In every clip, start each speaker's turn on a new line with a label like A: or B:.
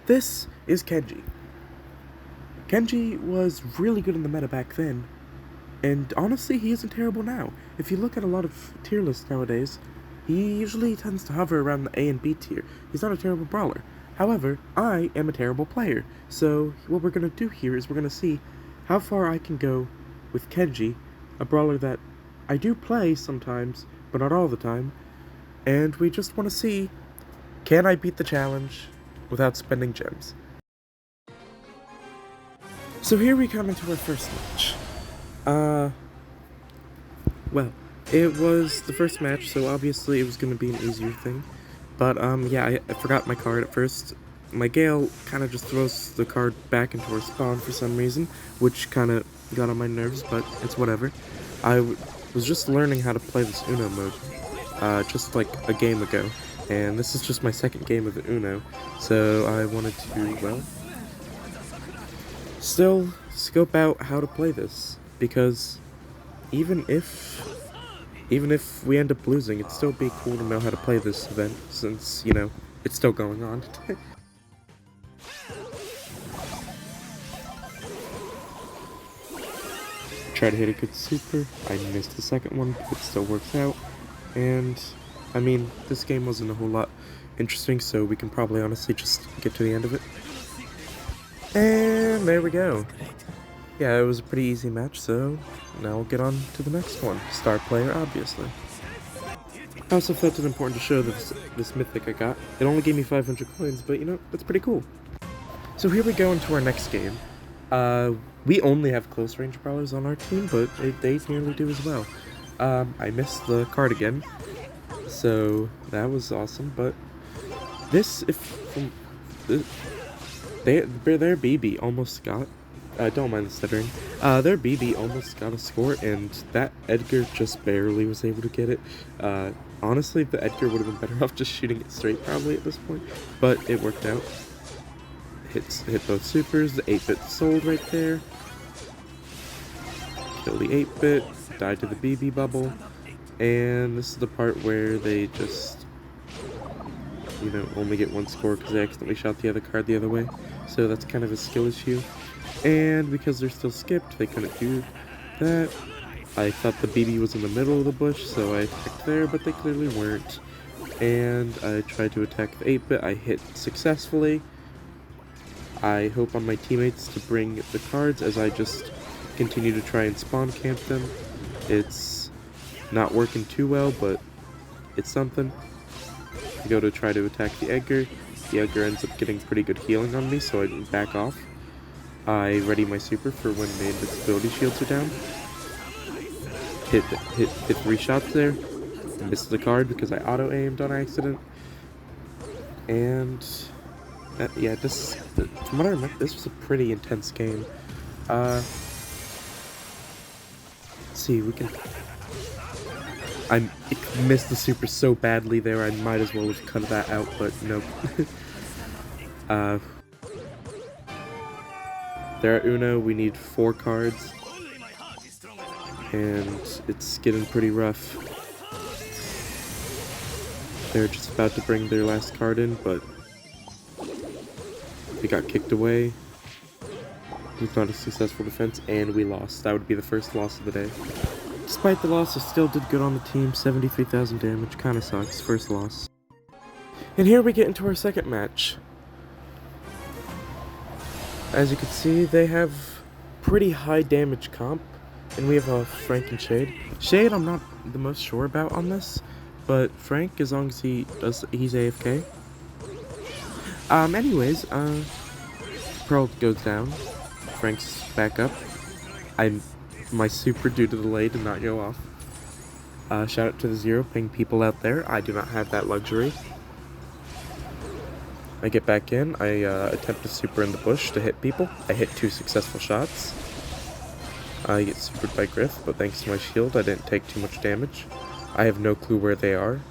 A: This is Kenji. Kenji was really good in the meta back then, and honestly, he isn't terrible now. If you look at a lot of tier lists nowadays, he usually tends to hover around the A and B tier. He's not a terrible brawler. However, I am a terrible player, so what we're going to do here is we're going to see how far I can go with Kenji, a brawler that I do play sometimes, but not all the time, and we just want to see, can I beat the challenge without spending gems? So here we come into our first match. Well, it was the first match, so obviously it was going to be an easier thing. But, yeah, I forgot my card at first. My Gale kind of just throws the card back into her spawn for some reason, which kind of got on my nerves, but it's whatever. I was just learning how to play this Uno mode, just like a game ago. And this is just my second game of Uno, so I wanted to, well, still scope out how to play this, because even if we end up losing, it'd still be cool to know how to play this event, since, you know, it's still going on. Try to hit a good super. I missed the second one, but it still works out. And, I mean, this game wasn't a whole lot interesting, so we can probably honestly just get to the end of it. And there we go. Yeah, it was a pretty easy match, so now we'll get on to the next one. Star player, obviously. I also felt it important to show this mythic I got. It only gave me 500 coins, but you know, that's pretty cool. So here we go into our next game. We only have close range brawlers on our team, but they nearly do as well. I missed the card again, so that was awesome, but their BB almost got, don't mind the stuttering, their BB almost got a score, and that Edgar just barely was able to get it. Honestly, the Edgar would have been better off just shooting it straight probably at this point, but it worked out. Hit both supers, the 8-bit sold right there. Kill the 8-bit, died to the BB bubble, and this is the part where they just, you know, only get one score because they accidentally shot the other card the other way. So that's kind of a skill issue. And because they're still skipped, they couldn't do that. I thought the BB was in the middle of the bush, so I attacked there, but they clearly weren't. And I tried to attack the 8-bit, I hit successfully. I hope on my teammates to bring the cards as I just continue to try and spawn camp them. It's not working too well, but it's something. I go to try to attack the Edgar. The Edgar ends up getting pretty good healing on me, so I back off. I ready my super for when the invincibility shields are down. Hit 3 shots there. Missed the card because I auto-aimed on accident. And yeah, from what I remember, this was a pretty intense game. Let's see, we can... I missed the super so badly there, I might as well have cut that out, but nope. There at Uno, we need 4 cards, and it's getting pretty rough. They're just about to bring their last card in, but we got kicked away. It was not a successful defense, and we lost. That would be the first loss of the day. Despite the loss, I still did good on the team. 73,000 damage. Kinda sucks. First loss. And here we get into our second match. As you can see, they have pretty high damage comp. And we have a Frank and Shade. Shade, I'm not the most sure about on this. But Frank, as long as he's AFK. Anyways, Pearl goes down. Frank's back up. My super due to the delay did not go off. Shout out to the Zero ping people out there. I do not have that luxury. I get back in. I attempt a super in the bush to hit people. I hit 2 successful shots. I get supered by Griff, but thanks to my shield, I didn't take too much damage. I have no clue where they are.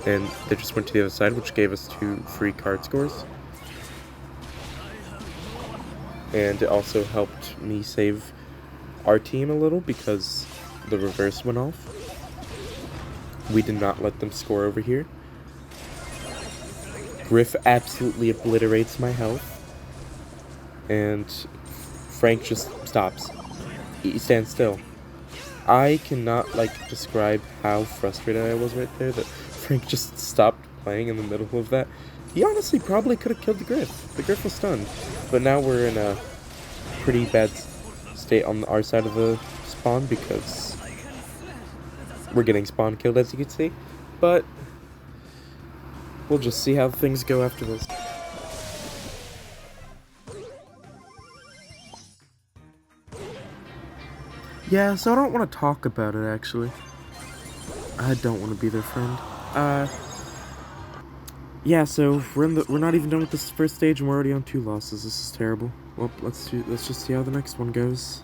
A: And they just went to the other side, which gave us 2 free card scores. And it also helped me save our team a little because the reverse went off. We did not let them score over here. Griff absolutely obliterates my health. And Frank just stops. He stands still. I cannot, like, describe how frustrated I was right there that Frank just stopped playing in the middle of that. He honestly probably could have killed the Griff. The Griff was stunned. But now we're in a pretty bad state on our side of the spawn because we're getting spawn killed, as you can see. But we'll just see how things go after this. Yeah, so I don't want to talk about it, actually. I don't want to be their friend. Yeah, so we're not even done with this first stage, and we're already on 2 losses. This is terrible. Well, let's just see how the next one goes.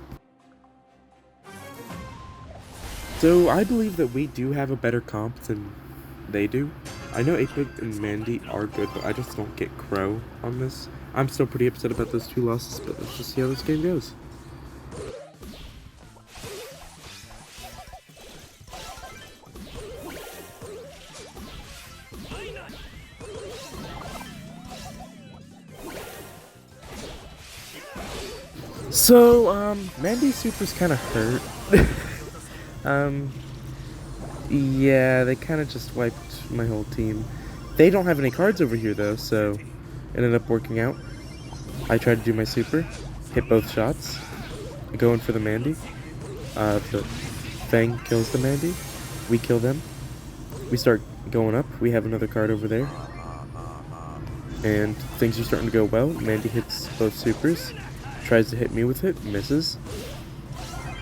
A: So I believe that we do have a better comp than they do. I know 8-Bit and Mandy are good, but I just don't get Crow on this. I'm still pretty upset about those 2 losses, but let's just see how this game goes. So, Mandy's super's kind of hurt. Yeah, they kind of just wiped my whole team. They don't have any cards over here, though, so it ended up working out. I tried to do my super, hit both shots, going for the Mandy. The Fang kills the Mandy. We kill them. We start going up. We have another card over there. And things are starting to go well. Mandy hits both supers. Tries to hit me with it, misses.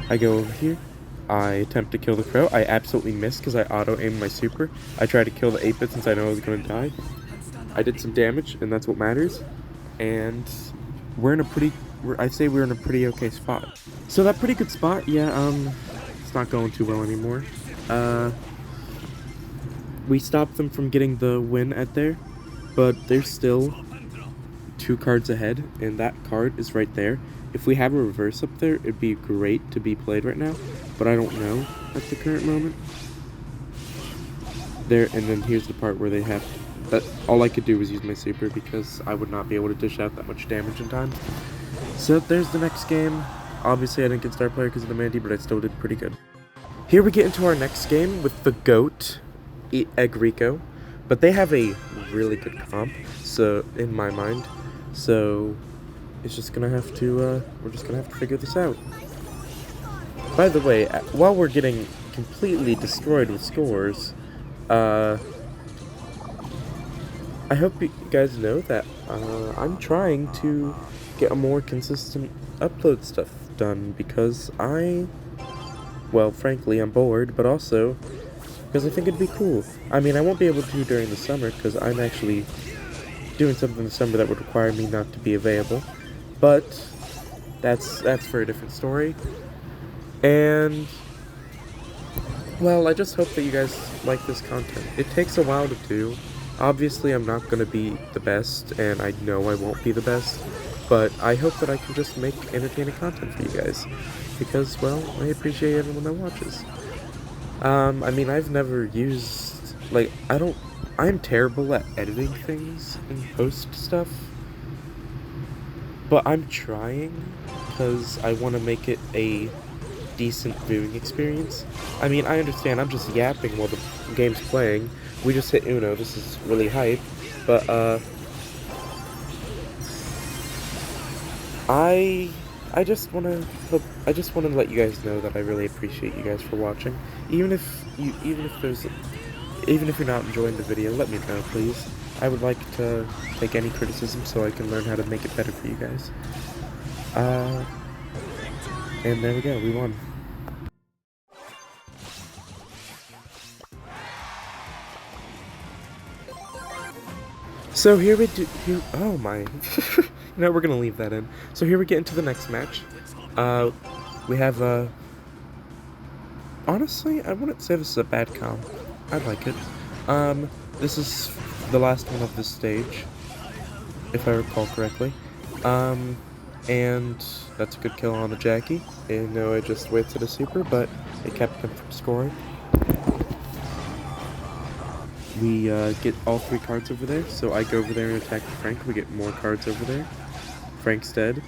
A: I go over here. I attempt to kill the Crow. I absolutely miss because I auto-aimed my super. I try to kill the 8-Bit since I know I was going to die. I did some damage, and that's what matters. And we're in a pretty... I'd say we're in a pretty okay spot. So that pretty good spot, yeah, it's not going too well anymore. We stopped them from getting the win at there, but they're still 2 cards ahead, and that card is right there. If we have a reverse up there, it'd be great to be played right now, but I don't know at the current moment. There, and then here's the part where they have that. All I could do was use my super because I would not be able to dish out that much damage in time. So there's the next game. Obviously I didn't get star player because of the Mandy, but I still did pretty good. Here we get into our next game with the GOAT, Egrico, but they have a really good comp, so in my mind. So it's just gonna have to, we're just gonna have to figure this out. By the way, while we're getting completely destroyed with scores, I hope you guys know that I'm trying to get a more consistent upload stuff done because well, frankly, I'm bored, but also because I think it'd be cool. I mean, I won't be able to during the summer because I'm actually doing something in the summer that would require me not to be available, but that's for a different story. And well, I just hope that you guys like this content. It takes a while to do. Obviously, I'm not gonna be the best, and I know I won't be the best, but I hope that I can just make entertaining content for you guys because, well, I appreciate everyone that watches. I mean, I've never used, like, I'm terrible at editing things and post stuff, but I'm trying because I want to make it a decent viewing experience. I mean, I understand I'm just yapping while the game's playing. We just hit Uno. This is really hype, but I just want to let you guys know that I really appreciate you guys for watching. Even if you're not enjoying the video, let me know, please. I would like to take any criticism so I can learn how to make it better for you guys. And there we go, we won. So here we do, oh my, no, we're gonna leave that in. So here we get into the next match. We have, honestly, I wouldn't say this is a bad comp. I like it. This is the last one of this stage, if I recall correctly. And that's a good kill on the Jackie. And no, I just wasted a super, but it kept him from scoring. we get all 3 cards over there, so I go over there and attack the Frank. We get more cards over there. Frank's dead.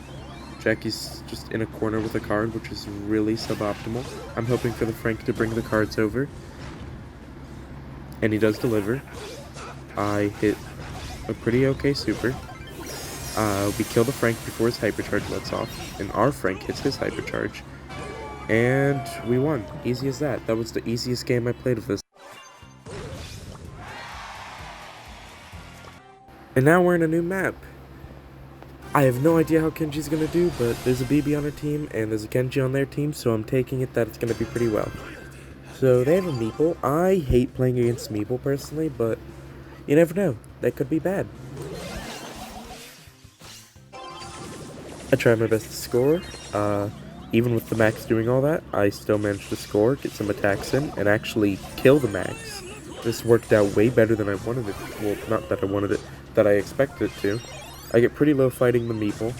A: Jackie's just in a corner with a card, which is really suboptimal. I'm hoping for the Frank to bring the cards over. And he does deliver. I hit a pretty okay super. We kill the Frank before his hypercharge lets off, and our Frank hits his hypercharge. And we won. Easy as that. That was the easiest game I played of this. And now we're in a new map. I have no idea how Kenji's gonna do, but there's a BB on our team, and there's a Kenji on their team, so I'm taking it that it's gonna be pretty well. So they have a Meeple. I hate playing against Meeple personally, but you never know. That could be bad. I tried my best to score. Even with the Max doing all that, I still managed to score, get some attacks in, and actually kill the Max. This worked out way better than I wanted it. Well, not that I wanted it, that I expected it to. I get pretty low fighting the Meeple.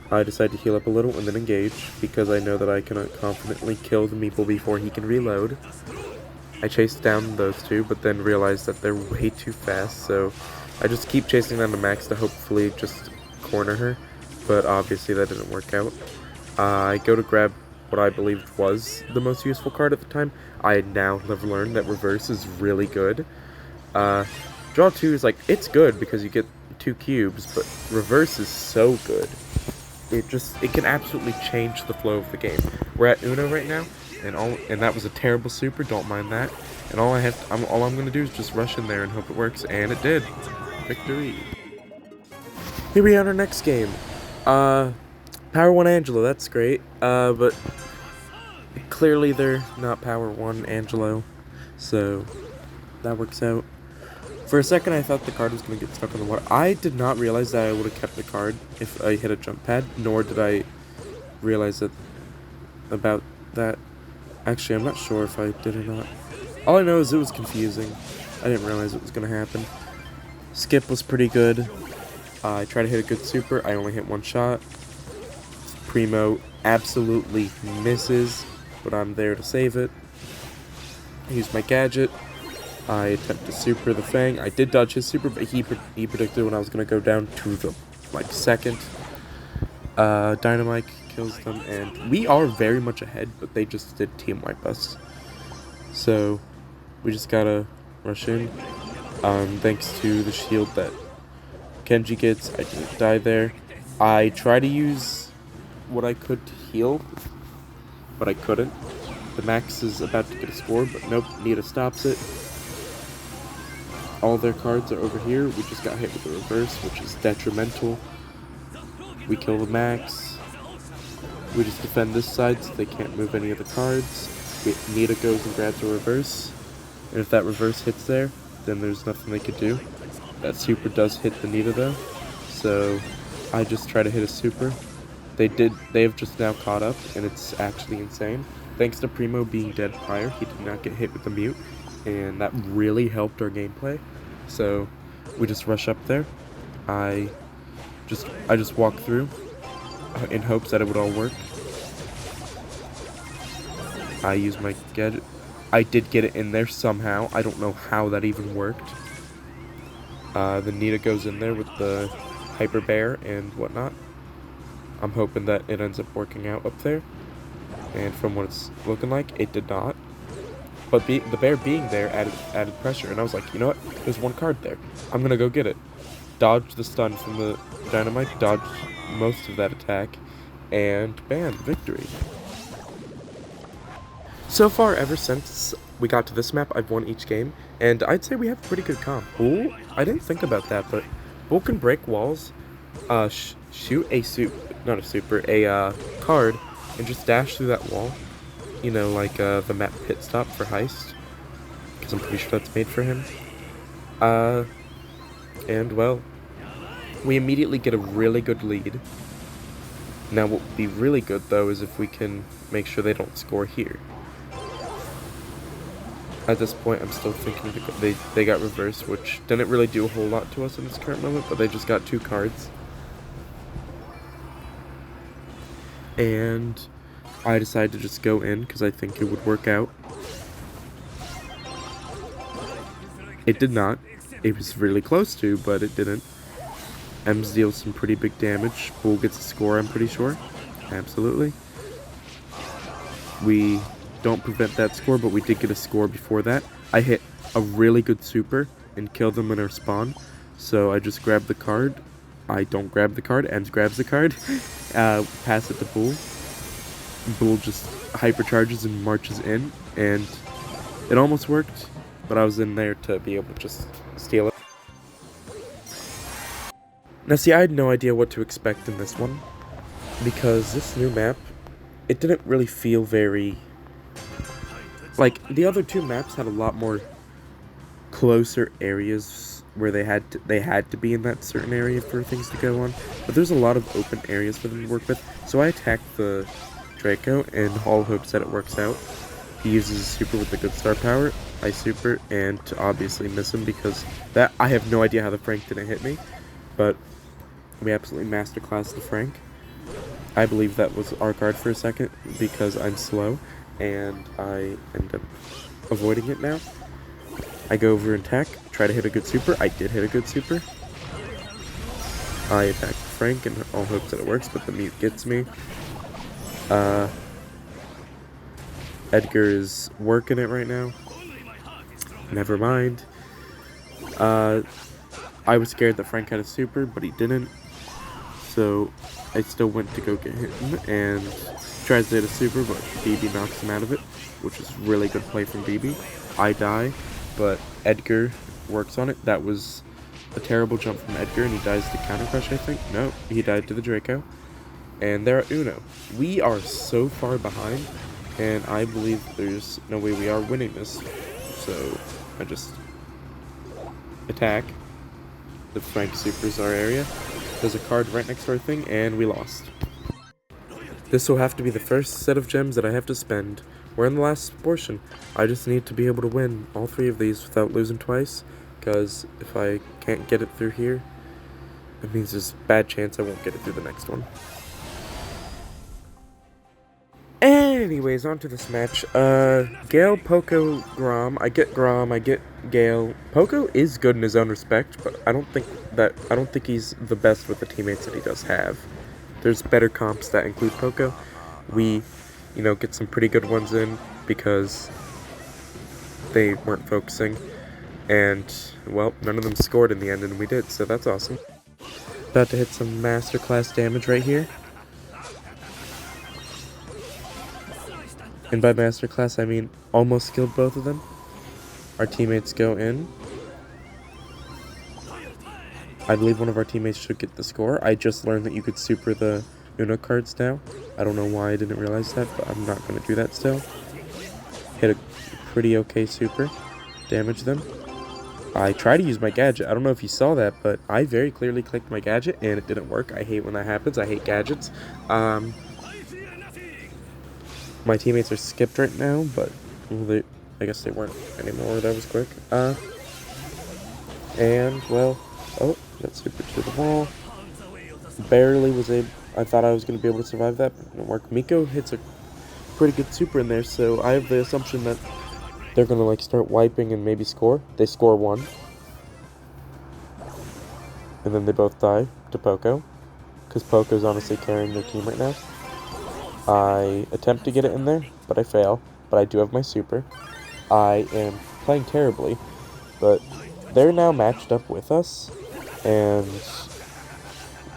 A: I decide to heal up a little and then engage, because I know that I can confidently kill the Meeple before he can reload. I chase down those two, but then realize that they're way too fast, so I just keep chasing down the Max to hopefully just corner her, but obviously that didn't work out. I go to grab what I believed was the most useful card at the time. I now have learned that reverse is really good. Draw 2 is like, it's good because you get 2 cubes, but reverse is so good. It can absolutely change the flow of the game. We're at Uno right now, and that was a terrible super, don't mind that. And all I'm gonna do is just rush in there and hope it works, and it did. Victory. Here we are in our next game. Power 1 Angelo, that's great. But clearly they're not Power 1 Angelo, so that works out. For a second, I thought the card was going to get stuck in the water. I did not realize that I would have kept the card if I hit a jump pad, nor did I realize about that. Actually, I'm not sure if I did or not. All I know is it was confusing. I didn't realize it was going to happen. Skip was pretty good. I tried to hit a good super. I only hit 1 shot. Primo absolutely misses, but I'm there to save it. I use my gadget. I attempt to super the Fang. I did dodge his super, but he predicted when I was going to go down to the, second. Dynamite kills them, and we are very much ahead, but they just did team wipe us. So, we just gotta rush in. Thanks to the shield that Kenji gets, I didn't die there. I try to use what I could to heal, but I couldn't. The Max is about to get a score, but nope, Nita stops it. All their cards are over here. We just got hit with the reverse, which is detrimental. We kill the Max. We just defend this side so they can't move any of the cards. Nita goes and grabs a reverse. And if that reverse hits there, then there's nothing they could do. That super does hit the Nita though. So I just try to hit a super. They have just now caught up, and it's actually insane. Thanks to Primo being dead prior, he did not get hit with the mute, and that really helped our gameplay. So we just rush up there. I just walk through in hopes that it would all work. I use my gadget. I did get it in there somehow. I don't know how that even worked. The Nita goes in there with the Hyper Bear and whatnot. I'm hoping that it ends up working out up there. And from what it's looking like, it did not. But the bear being there added pressure, and I was like, you know what? There's 1 card there. I'm gonna go get it. Dodged the stun from the Dynamite, dodged most of that attack, and bam, victory. So far, ever since we got to this map, I've won each game, and I'd say we have a pretty good comp. Bull, I didn't think about that, but Bull can break walls, shoot a card, and just dash through that wall. You know, like the map pit stop for heist, because I'm pretty sure that's made for him. And well, we immediately get a really good lead. Now what would be really good though is if we can make sure they don't score here. At this point I'm still thinking they got reversed, which didn't really do a whole lot to us in this current moment, but they just got 2 cards. And I decided to just go in because I think it would work out. It did not. It was really close to, but it didn't. Ems deals some pretty big damage. Bull gets a score, I'm pretty sure. Absolutely. We don't prevent that score, but we did get a score before that. I hit a really good super and killed them in our spawn. So I just grabbed the card. I don't grab the card. Ems grabs the card. Pass it to Bull. Bull just hypercharges and marches in. And it almost worked, but I was in there to be able to just steal it. Now see, I had no idea what to expect in this one, because this new map, it didn't really feel very... Like, the other two maps had a lot more closer areas where they had to be in that certain area for things to go on, but there's a lot of open areas for them to work with, so I attacked the Draco in all hopes that it works out. He uses a super with the good star power, I super, and to obviously miss him because that I have no idea how the Frank didn't hit me, but we absolutely masterclassed the Frank. I believe that was our card for a second because I'm slow, and I end up avoiding it now. I go over and attack, try to hit a good super. I did hit a good super. I attack the Frank in all hopes that it works, but the mute gets me. Edgar is working it right now. Never mind. I was scared that Frank had a super, but he didn't. So I still went to go get him and tries to hit a super, but BB knocks him out of it, which is really good play from BB. I die, but Edgar works on it. That was a terrible jump from Edgar, and he dies to counter crush, I think. No, he died to the Draco. And they're at Uno. We are so far behind, and I believe there's no way we are winning this. So I just attack. The Frank supers our area. There's a card right next to our thing, and we lost. This will have to be the first set of gems that I have to spend. We're in the last portion. I just need to be able to win all three of these without losing twice, because if I can't get it through here, it means there's a bad chance I won't get it through the next one. Anyways, on to this match. Gale, Poco, Grom. I get Grom, I get Gale. Poco is good in his own respect, but I don't think he's the best with the teammates that he does have. There's better comps that include Poco. We, get some pretty good ones in because they weren't focusing. And, well, none of them scored in the end, and we did, so that's awesome. About to hit some masterclass damage right here. And by masterclass, I mean almost killed both of them. Our teammates go in. I believe one of our teammates should get the score. I just learned that you could super the Uno cards now. I don't know why I didn't realize that, but I'm not going to do that still. Hit a pretty okay super. Damage them. I tried to use my gadget. I don't know if you saw that, but I very clearly clicked my gadget and it didn't work. I hate when that happens. I hate gadgets. My teammates are skipped right now, but I guess they weren't anymore. That was quick. And, well, oh, got super to the wall. Barely was able, I thought I was going to be able to survive that, but it didn't work. Miko hits a pretty good super in there, so I have the assumption that they're going to, start wiping and maybe score. They score one. And then they both die to Poco, because Poco's honestly carrying their team right now. I attempt to get it in there, but I fail. But I do have my super. I am playing terribly, but they're now matched up with us, and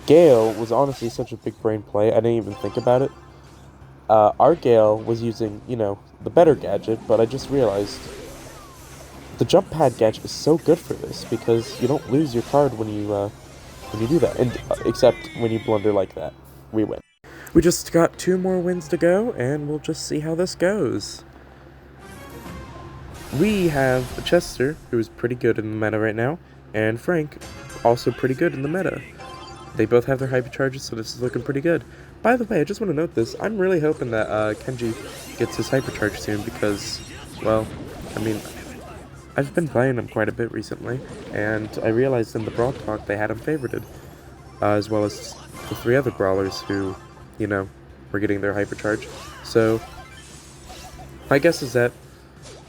A: Gale was honestly such a big brain play, I didn't even think about it. Our Gale was using, the better gadget, but I just realized the jump pad gadget is so good for this, because you don't lose your card when you do that, and except when you blunder like that. We win. We just got 2 more wins to go, and we'll just see how this goes. We have Chester, who is pretty good in the meta right now, and Frank, also pretty good in the meta. They both have their hypercharges, so this is looking pretty good. By the way, I just want to note this. I'm really hoping that Kenji gets his hypercharge soon because, well, I've been playing him quite a bit recently, and I realized in the Brawl Talk they had him favorited, as well as the 3 other brawlers who, we're getting their hypercharge. So, my guess is that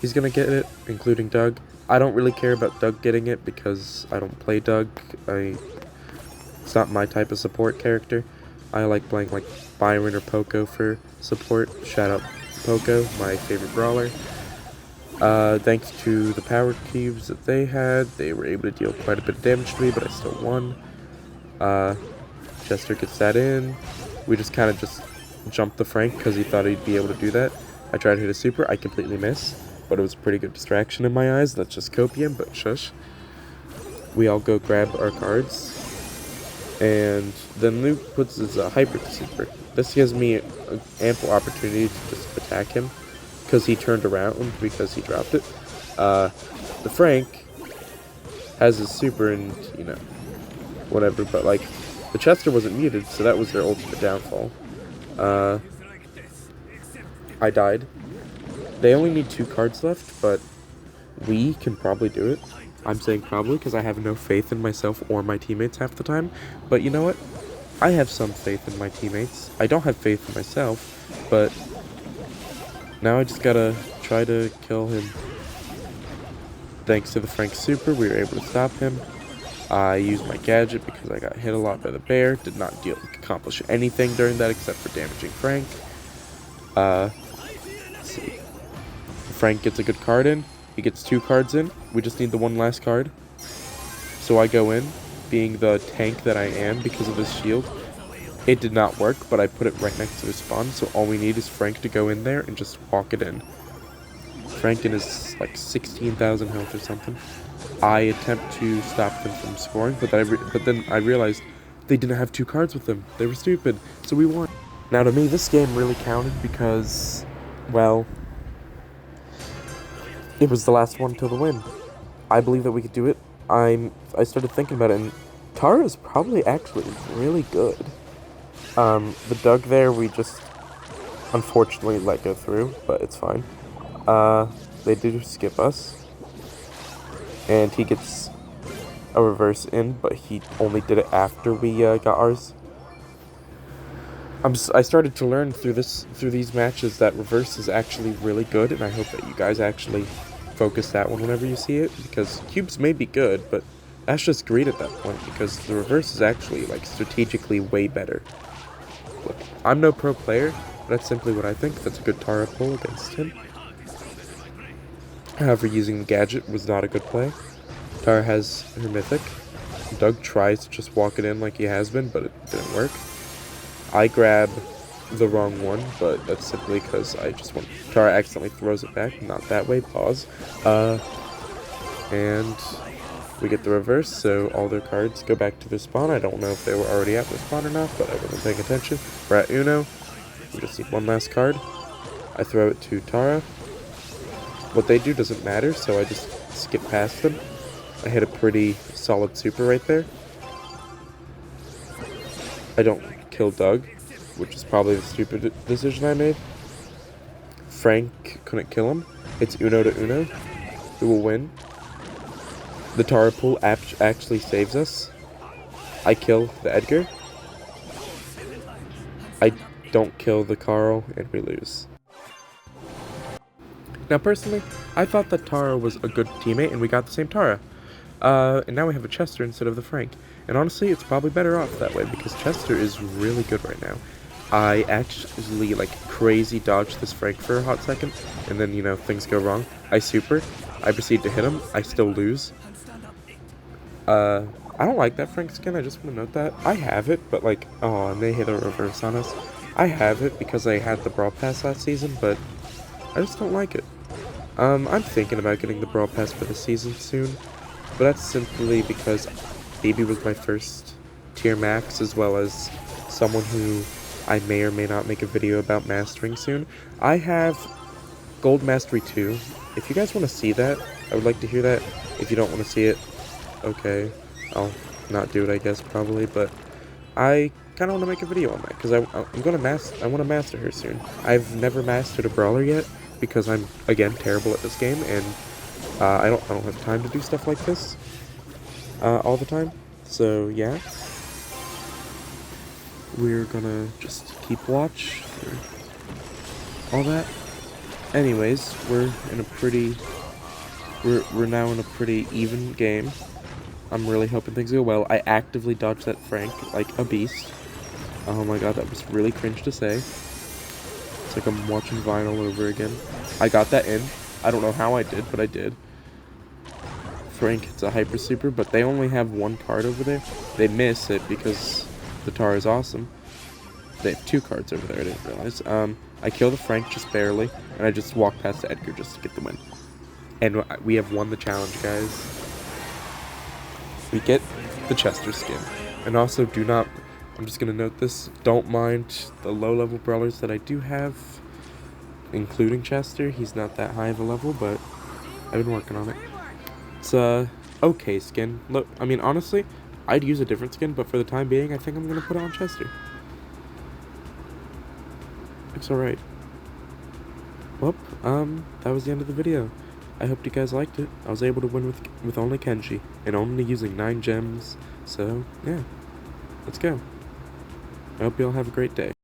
A: he's gonna get it, including Doug, I don't really care about Doug getting it because I don't play Doug. It's not my type of support character. I like playing like Byron or Poco for support. Shout out Poco, my favorite brawler. Thanks to the power cubes that they had, they were able to deal quite a bit of damage to me, but I still won. Chester gets that in. We just kind of just jumped the Frank because he thought he'd be able to do that. I tried to hit a super, I completely missed, but it was a pretty good distraction in my eyes. That's just copium, but shush. We all go grab our cards, and then Luke puts his hyper super. This gives me an ample opportunity to just attack him because he turned around because he dropped it. The Frank has his super and, you know, whatever, but like, the Chester wasn't muted, so that was their ultimate downfall. I died. They only need 2 cards left, but we can probably do it. I'm saying probably because I have no faith in myself or my teammates half the time. But you know what? I have some faith in my teammates. I don't have faith in myself, but now I just gotta try to kill him. Thanks to the Frank super, we were able to stop him. I used my gadget because I got hit a lot by the bear. Did not accomplish anything during that except for damaging Frank. Let's see. Frank gets a good card in. He gets 2 cards in. We just need the one last card. So I go in, being the tank that I am because of his shield. It did not work, but I put it right next to his spawn, so all we need is Frank to go in there and just walk it in. Frank is like 16,000 health or something. I attempt to stop them from scoring, but then I realized they didn't have 2 cards with them. They were stupid, so we won. Now to me, this game really counted because, well, it was the last one till the win. I believe that we could do it. I started thinking about it, and Tara is probably actually really good. The Doug there, we just unfortunately let go through, but it's fine. They do skip us. And he gets a reverse in, but he only did it after we got ours. I started to learn through these matches that reverse is actually really good, and I hope that you guys actually focus that one whenever you see it, because cubes may be good, but that's just greed at that point, because the reverse is actually like strategically way better. Look, I'm no pro player, but that's simply what I think. That's a good Tara pull against him. However, using the gadget was not a good play. Tara has her mythic. Doug tries to just walk it in like he has been, but it didn't work. I grab the wrong one, but that's simply because I just want... Tara accidentally throws it back. Not that way. Pause. And we get the reverse, so all their cards go back to their spawn. I don't know if they were already at their spawn or not, but I wasn't paying attention. We're at Uno. We just need one last card. I throw it to Tara. What they do doesn't matter, so I just skip past them. I hit a pretty solid super right there. I don't kill Doug, which is probably the stupid decision I made. Frank couldn't kill him. It's Uno to Uno. Who will win? The Tara pull actually saves us. I kill the Edgar. I don't kill the Carl, and we lose. Now, personally, I thought that Tara was a good teammate, and we got the same Tara. And now we have a Chester instead of the Frank. And honestly, it's probably better off that way, because Chester is really good right now. I actually, like, crazy dodged this Frank for a hot second, and then, you know, things go wrong. I super. I proceed to hit him. I still lose. I don't like that Frank skin, I just want to note that. I have it, but, like, oh, and they hit a reverse on us. I have it because I had the Brawl Pass last season, but I just don't like it. I'm thinking about getting the Brawl Pass for the season soon, but that's simply because BB was my first tier max, as well as someone who I may or may not make a video about mastering soon. I have Gold Mastery 2. If you guys want to see that, I would like to hear that. If you don't want to see it, okay, I'll not do it, I guess, probably, but I kind of want to make a video on that, because I want to master her soon. I've never mastered a brawler yet, because I'm, again, terrible at this game, and I don't have time to do stuff like this all the time. So yeah, we're gonna just keep watch for all that. Anyways, we're in a pretty we're now in a pretty even game. I'm really hoping things go well. I actively dodged that Frank like a beast. Oh my god, that was really cringe to say. It's like I'm watching Vine all over again. I got that in. I don't know how I did, but I did. Frank hits a hyper super, but they only have one card over there. They miss it because the Tar is awesome. They have 2 cards over there, I didn't realize. I kill the Frank just barely, and I just walk past the Edgar just to get the win. And we have won the challenge, guys. We get the Chester skin. And also, do not, I'm just going to note this, don't mind the low-level brawlers that I do have, including Chester. He's not that high of a level, but I've been working on it. It's a okay skin. Look, I mean, honestly, I'd use a different skin, but for the time being, I think I'm going to put it on Chester. It's alright. Well, that was the end of the video. I hope you guys liked it. I was able to win with only Kenji, and only using 9 gems, so, yeah. Let's go. I hope you all have a great day.